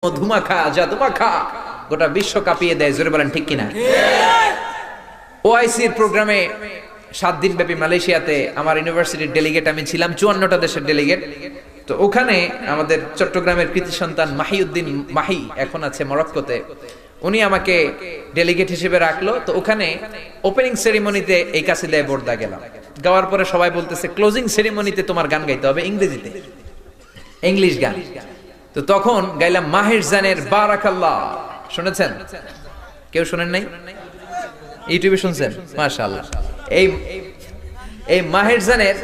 মধুমাখা জাদুমাখা গোটা বিশ্ব কাঁপিয়ে দেয়। জোরে বলেন ঠিক কিনা? ওআইসির প্রোগ্রামে 7 দিন ব্যাপী মালয়েশিয়াতে আমার ইউনিভার্সিটির ডেলিগেট আমি ছিলাম, 54টা দেশের ডেলিগেট। তো ওখানে আমাদের চট্টগ্রামের কৃতি সন্তান মাহিউদ্দিন মাহি এখন আছে মরক্কোতে, উনি আমাকে ডেলিগেট হিসেবে রাখলো। তো ওখানে ওপেনিং সেরিমনিতে এই কাসিদায় বোর্দা গেলাম, গাওয়ার পরে সবাই বলতেছে ক্লোজিং সেরিমনিতে তোমার গান গাইতে হবে ইংরেজিতে, ইংলিশ গান। তো তখন গাইলাম মাহের জানের বারাকাল্লাহ। শুনেছেন? কেউ শুনেন নাই? ইউটিউবে শুনছেন? মাশাআল্লাহ। এই মাহের জানের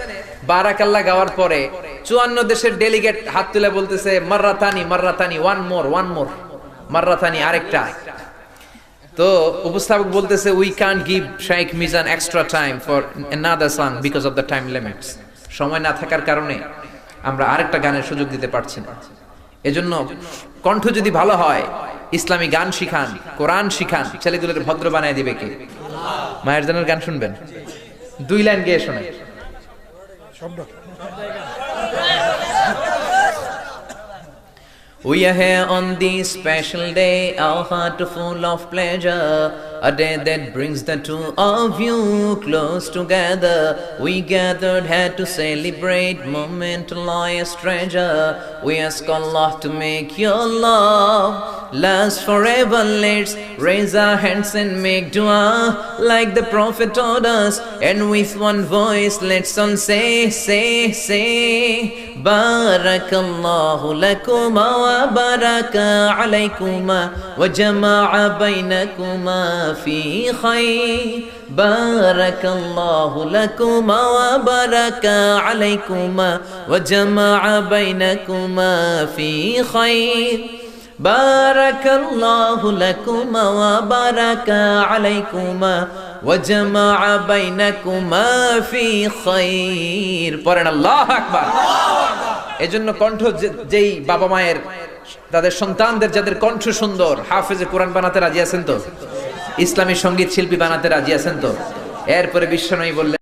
বারাকাল্লাহ গাওয়ার পরে 54 দেশের ডেলিগেট হাত তুলে বলতেছে মাররাতানি মাররাতানি, ওয়ান মোর মাররাতানি, আরেকটা। তো উপস্থাপক বলতেছে we can't give Shaikh Mizan extra time for another song because of the time limits. সময় না থাকার কারণে আমরা আরেকটা গানের সুযোগ দিতে পারছি না। এজন্য কণ্ঠ যদি ভালো হয়, ইসলামী গান শিখান, কোরআন শিখান, ছেলেগুলোর ভদ্র বানায় দিবে কে? মায়ের জানের গান শুনবেন, 2 লাইন গেয়ে শোনায়। We are here on this special day, our heart full of pleasure, a day that brings the two of you close together. We gathered here to celebrate moment life's treasure. We ask Allah to make your love last forever. Let's raise our hands and make dua like the Prophet taught us, and with one voice let's all say Barakallahu lakuma wa baraka alaykuma wa jama'a bainakuma fi khayr. Barakallahu lakuma wa baraka alaykuma wa jama'a bainakuma fi khayr. Barakallahu lakuma wa baraka alaykuma wa jama'a bainakuma fi khayr. পড়েন আল্লাহু আকবার। এজন্য কণ্ঠ যেই বাবা মায়ের তাদের সন্তানদের যাদের কণ্ঠ সুন্দর, হাফেজে কোরআন বানাতে রাজি আছেন তো? ইসলামী সঙ্গীত শিল্পী বানাতে রাজি আছেন তো? এরপরে বিশ্বনবী বললেন